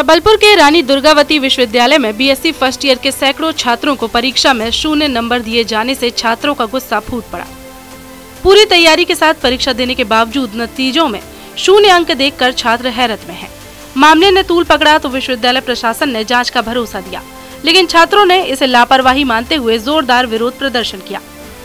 जबलपुर के रानी दुर्गावती विश्वविद्यालय में बीएससी फर्स्ट ईयर के सैकड़ों छात्रों को परीक्षा में 0 नंबर दिए जाने से छात्रों का गुस्सा फूट पड़ा। पूरी तैयारी के साथ परीक्षा देने के बावजूद नतीजों में 0 अंक देखकर छात्र हैरत में हैं। मामले ने तूल पकड़ा तो विश्वविद्यालय प्रशासन ने जांच का भरोसा दिया, लेकिन छात्रों ने इसे लापरवाही मानते हुए जोरदार विरोध प्रदर्शन किया।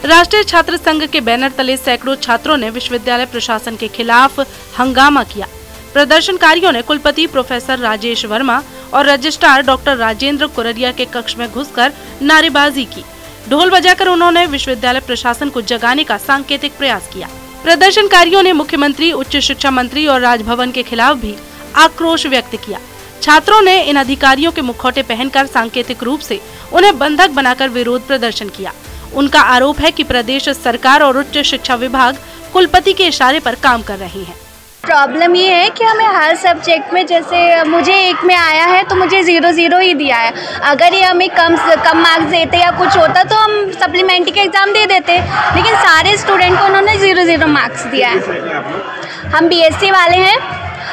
राष्ट्रीय छात्र संघ के बैनर तले सैकड़ों छात्रों ने विश्वविद्यालय प्रशासन के खिलाफ हंगामा किया। प्रदर्शनकारियों ने कुलपति प्रोफेसर राजेश वर्मा और रजिस्ट्रार डॉक्टर राजेंद्र कुररिया के कक्ष में घुसकर नारेबाजी की। ढोल बजाकर उन्होंने विश्वविद्यालय प्रशासन को जगाने का सांकेतिक प्रयास किया। प्रदर्शनकारियों ने मुख्यमंत्री, उच्च शिक्षा मंत्री और राजभवन के खिलाफ भी आक्रोश व्यक्त किया। छात्रों ने इन अधिकारियों के मुखौटे पहनकर सांकेतिक रूप से उन्हें बंधक बनाकर विरोध प्रदर्शन किया। उनका आरोप है कि प्रदेश सरकार और उच्च शिक्षा विभाग कुलपति के इशारे पर काम कर रही है। प्रॉब्लम ये है कि हमें हर सब्जेक्ट में, जैसे मुझे एक में आया है तो मुझे 0 ही दिया है। अगर ये हमें कम मार्क्स देते या कुछ होता तो हम सप्लीमेंट्री के एग्ज़ाम दे देते, लेकिन सारे स्टूडेंट को उन्होंने 0 मार्क्स दिया है। हम बीएससी वाले हैं,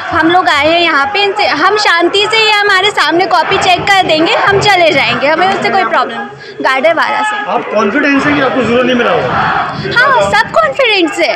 हम लोग आए हैं यहाँ पे, इनसे हम शांति से, ये हमारे सामने कॉपी चेक कर देंगे, हम चले जाएंगे, हमें उससे कोई प्रॉब्लम। गार्डर वाला से आप कॉन्फिडेंस है कि आपको 0 नहीं मिला होगा? हाँ, सब कॉन्फिडेंस है,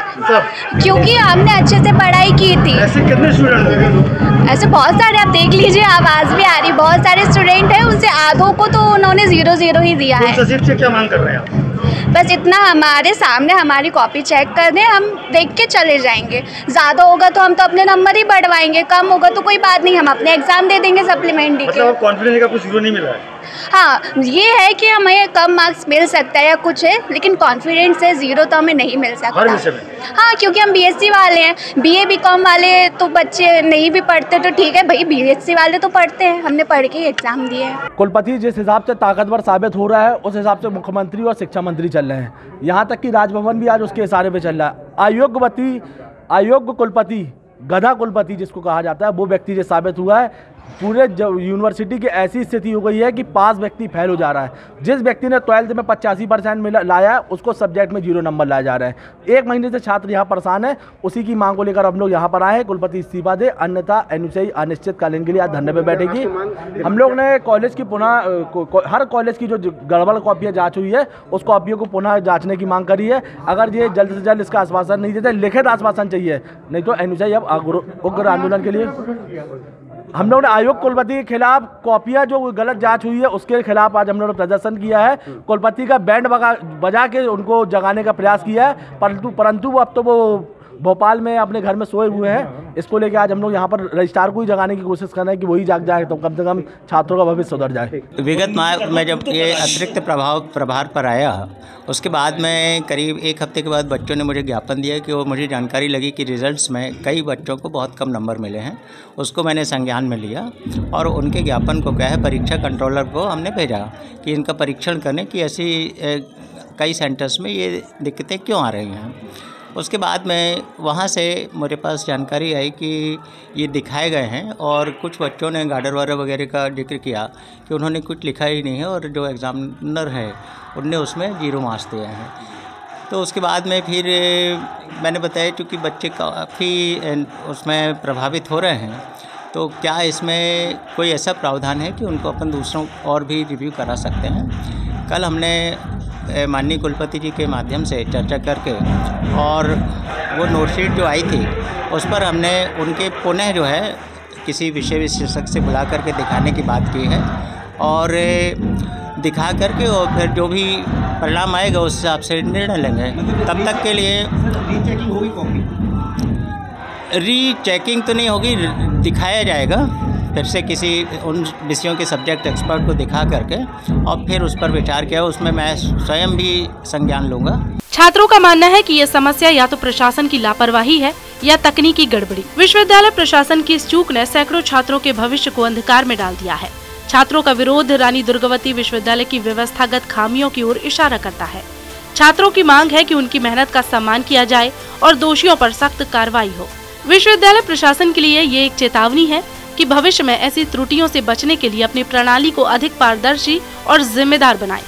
क्योंकि हमने अच्छे से पढ़ाई की थी। ऐसे कितने स्टूडेंट हैं? ऐसे बहुत सारे, आप देख लीजिए, आवाज़ भी आ रही, बहुत सारे स्टूडेंट हैं, उनसे आधों को तो उन्होंने 0 ही दिया है। सचिव से क्या मांग कर रहे हैं आप? बस इतना, हमारे सामने हमारी कॉपी चेक कर दें, हम देख के चले जाएंगे। ज़्यादा होगा तो हम तो अपने नंबर ही बढ़वाएंगे, कम होगा तो कोई बात नहीं, हम अपने एग्जाम दे देंगे सप्लीमेंट्री के। मतलब कॉन्फिडेंस है कि आपको 0 नहीं मिला है? हाँ, ये है कि हमें कम मार्क्स मिल सकता है या कुछ है, लेकिन कॉन्फिडेंस है 0 तो हमें नहीं मिल सकता। हर विषय में? हाँ, क्योंकि हम बीएससी वाले हैं। बीए बीकॉम वाले तो बच्चे नहीं भी पढ़ते तो ठीक है भाई, बीएससी वाले तो पढ़ते हैं, हमने पढ़ के एग्जाम दिए हैं। कुलपति जिस हिसाब से ताकतवर साबित हो रहा है, उस हिसाब से मुख्यमंत्री और शिक्षा मंत्री चल रहे हैं। यहाँ तक कि राजभवन भी आज उसके इशारे पे चल रहा है। अयोग्य कुलपति, गधा कुलपति जिसको कहा जाता है, वो व्यक्ति जो साबित हुआ है। पूरे यूनिवर्सिटी की ऐसी स्थिति हो गई है कि 5 व्यक्ति फेल हो जा रहा है। जिस व्यक्ति ने 12th में 85% लाया है, उसको सब्जेक्ट में 0 नंबर लाया जा रहा है। 1 महीने से छात्र यहाँ परेशान है। उसी की मांग को लेकर हम लोग यहाँ पर आए हैं। कुलपति इस्तीफा दे, अन्यथा एनयूसीआई अनिश्चितकालीन के लिए आज धरने पर बैठेगी। हम लोग ने कॉलेज की हर कॉलेज की जो गड़बड़ कॉपियाँ जाँच हुई है, उस कॉपियों को पुनः जाँचने की मांग करी है। अगर ये जल्द से जल्द इसका आश्वासन नहीं देते, लिखित आश्वासन चाहिए, नहीं तो एनयूसीआई अब उग्र आंदोलन के लिए। हम लोग ने आयोग कुलपति के खिलाफ कॉपियां जो गलत जांच हुई है उसके खिलाफ आज हम लोगों ने प्रदर्शन किया है। कुलपति का बैंड बजा के उनको जगाने का प्रयास किया है, परंतु अब तो वो भोपाल में अपने घर में सोए हुए हैं। इसको लेकर आज हम लोग यहाँ पर रजिस्ट्रार को ही जगाने की कोशिश कर रहे हैं कि वही जाग जाए तो कम से कम छात्रों का भविष्य सुधर जाए। विगत माह में जब ये अतिरिक्त प्रभार पर आया, उसके बाद में करीब 1 हफ्ते के बाद बच्चों ने मुझे ज्ञापन दिया कि वो मुझे जानकारी लगी कि रिजल्ट्स में कई बच्चों को बहुत कम नंबर मिले हैं। उसको मैंने संज्ञान में लिया और उनके ज्ञापन को क्या है, परीक्षा कंट्रोलर को हमने भेजा कि इनका परीक्षण करने की ऐसी कई सेंटर्स में ये दिक्कतें क्यों आ रही हैं। उसके बाद में वहाँ से मेरे पास जानकारी आई कि ये दिखाए गए हैं और कुछ बच्चों ने गार्डर वगैरह का जिक्र किया कि उन्होंने कुछ लिखा ही नहीं है और जो एग्ज़ामिनर है उनने उसमें 0 मार्क्स दिए हैं। तो उसके बाद में फिर मैंने बताया क्योंकि बच्चे काफ़ी उसमें प्रभावित हो रहे हैं, तो क्या इसमें कोई ऐसा प्रावधान है कि उनको अपन दूसरों और भी रिव्यू करा सकते हैं। कल हमने माननीय कुलपति जी के माध्यम से चर्चा करके और वो नोटशीट जो आई थी उस पर हमने उनके पुनः जो है किसी विषय विशेषज्ञ से बुला करके दिखाने की बात की है और दिखा करके और फिर जो भी परिणाम आएगा उस हिसाब से निर्णय लेंगे। तब तक के लिए रीचेकिंग होगी, रीचेकिंग तो नहीं होगी, दिखाया जाएगा फिर से किसी उन विषयों के सब्जेक्ट एक्सपर्ट को दिखा करके और फिर उस पर विचार किया। उसमें मैं स्वयं भी संज्ञान लूँगा। छात्रों का मानना है कि यह समस्या या तो प्रशासन की लापरवाही है या तकनीकी गड़बड़ी। विश्वविद्यालय प्रशासन की इस चूक ने सैकड़ों छात्रों के भविष्य को अंधकार में डाल दिया है। छात्रों का विरोध रानी दुर्गावती विश्वविद्यालय की व्यवस्थागत खामियों की ओर इशारा करता है। छात्रों की मांग है कि उनकी मेहनत का सम्मान किया जाए और दोषियों पर सख्त कार्रवाई हो। विश्वविद्यालय प्रशासन के लिए ये एक चेतावनी है कि भविष्य में ऐसी त्रुटियों से बचने के लिए अपनी प्रणाली को अधिक पारदर्शी और जिम्मेदार बनाएं।